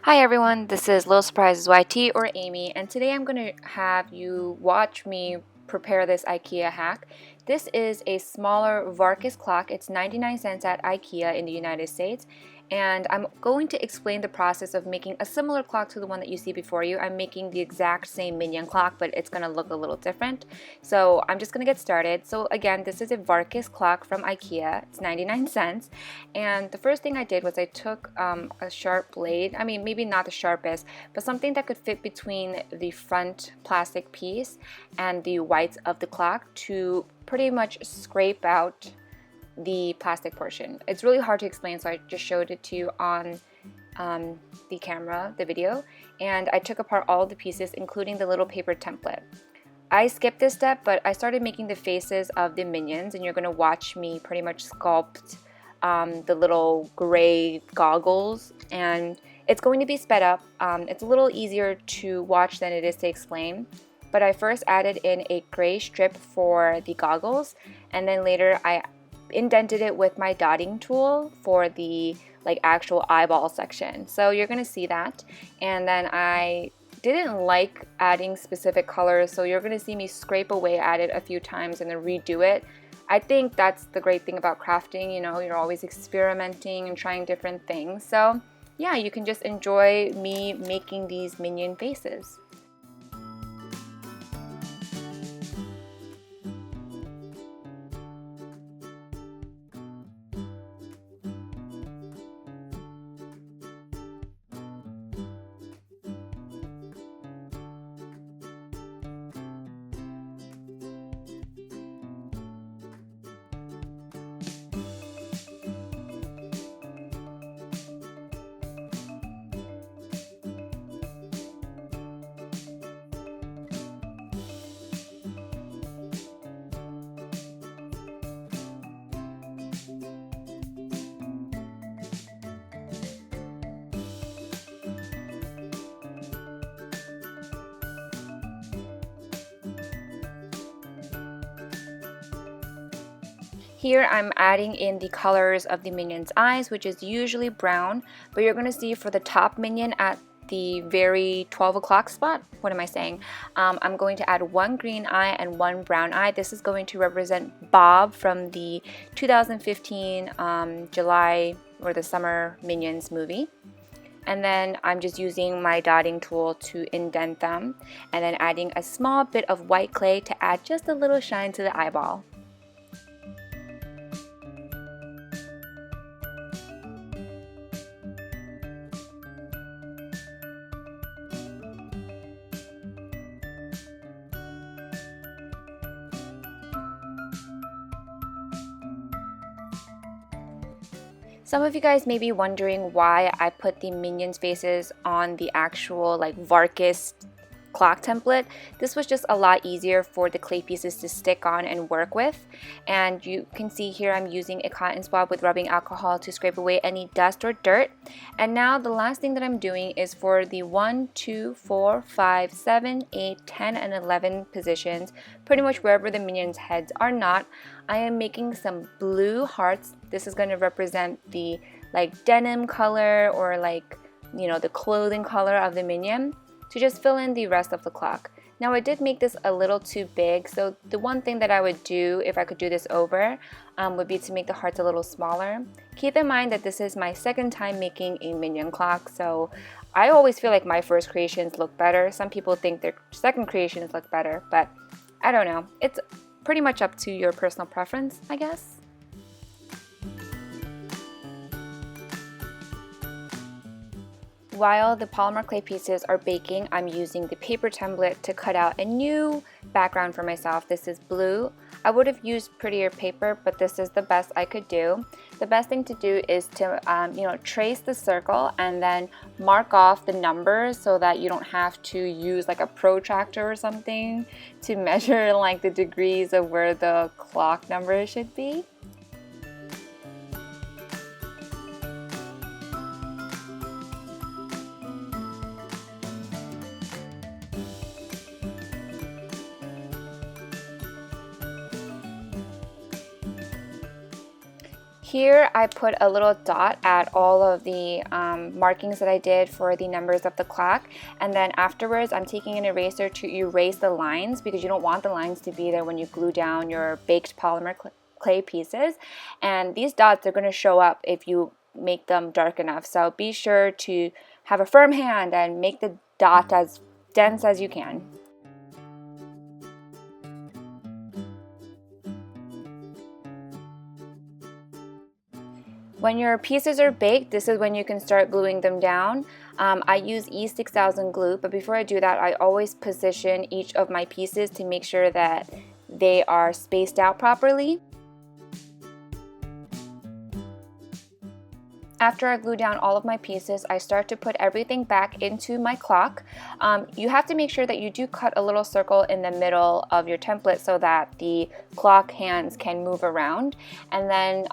Hi everyone, this is LittleSurprisesYT or Amy, and today I'm going to have you watch me prepare this IKEA hack. This is a smaller Varkis clock. It's 99 cents at IKEA in the United States, and I'm going to explain the process of making a similar clock to the one that you see before you. I'm making the exact same minion clock, but it's going to look a little different. So I'm just going to get started. So again, this is a Varkis clock from IKEA. It's 99 cents. And the first thing I did was I took a sharp blade. I mean, maybe not the sharpest, but something that could fit between the front plastic piece and the whites of the clock to pretty much scrape out the plastic portion. It's really hard to explain, so I just showed it to you on the camera, the video, and I took apart all the pieces, including the little paper template. I skipped this step, but I started making the faces of the minions, and you're going to watch me pretty much sculpt the little gray goggles, and it's going to be sped up. It's a little easier to watch than it is to explain, but I first added in a gray strip for the goggles, and then later I indented it with my dotting tool for the actual eyeball section. So you're gonna see that. And then I didn't like adding specific colors, so you're gonna see me scrape away at it a few times and then redo it. I think that's the great thing about crafting, you know, you're always experimenting and trying different things. So yeah, you can just enjoy me making these minion faces. Here I'm adding in the colors of the minion's eyes, which is usually brown, but you're going to see for the top minion at the very 12 o'clock spot, what am I saying? I'm going to add one green eye and one brown eye. This is going to represent Bob from the 2015 July or the summer Minions movie. And then I'm just using my dotting tool to indent them, and then adding a small bit of white clay to add just a little shine to the eyeball. Some of you guys may be wondering why I put the minions faces on the actual Varkis clock template. This was just a lot easier for the clay pieces to stick on and work with. And you can see here I'm using a cotton swab with rubbing alcohol to scrape away any dust or dirt. And now the last thing that I'm doing is for the 1, 2, 4, 5, 7, 8, 10, and 11 positions, pretty much wherever the minions' heads are not, I am making some blue hearts. This is going to represent the denim color or the clothing color of the minion, to just fill in the rest of the clock. Now I did make this a little too big, so the one thing that I would do if I could do this over would be to make the hearts a little smaller. Keep in mind that this is my second time making a minion clock, so I always feel like my first creations look better. Some people think their second creations look better, but I don't know. It's pretty much up to your personal preference, I guess. While the polymer clay pieces are baking, I'm using the paper template to cut out a new background for myself. This is blue. I would have used prettier paper, but this is the best I could do. The best thing to do is to trace the circle and then mark off the numbers so that you don't have to use a protractor or something to measure the degrees of where the clock number should be. Here I put a little dot at all of the markings that I did for the numbers of the clock, and then afterwards I'm taking an eraser to erase the lines because you don't want the lines to be there when you glue down your baked polymer clay pieces, and these dots are going to show up if you make them dark enough, so be sure to have a firm hand and make the dot as dense as you can. When your pieces are baked, this is when you can start gluing them down. I use E6000 glue, but before I do that, I always position each of my pieces to make sure that they are spaced out properly. After I glue down all of my pieces, I start to put everything back into my clock. You have to make sure that you do cut a little circle in the middle of your template so that the clock hands can move around. And then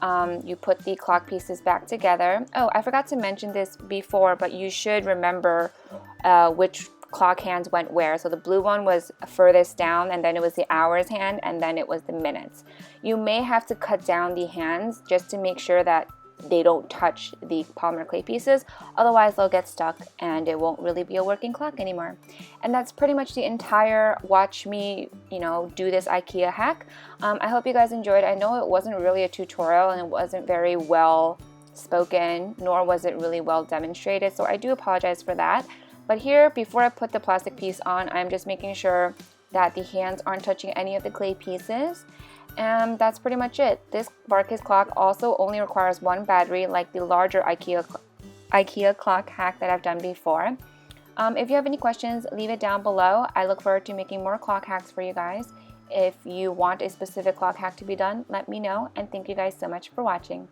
you put the clock pieces back together. Oh, I forgot to mention this before, but you should remember which clock hands went where. So the blue one was furthest down, and then it was the hours hand, and then it was the minutes. You may have to cut down the hands just to make sure that they don't touch the polymer clay pieces, otherwise they'll get stuck and it won't really be a working clock anymore. And that's pretty much the entire watch me, do this IKEA hack. I hope you guys enjoyed. I know it wasn't really a tutorial and it wasn't very well spoken, nor was it really well demonstrated, so I do apologize for that. But here, before I put the plastic piece on, I'm just making sure that the hands aren't touching any of the clay pieces. And that's pretty much it. This Varkis clock also only requires one battery, like the larger IKEA clock hack that I've done before. If you have any questions, leave it down below. I look forward to making more clock hacks for you guys. If you want a specific clock hack to be done, let me know, and thank you guys so much for watching.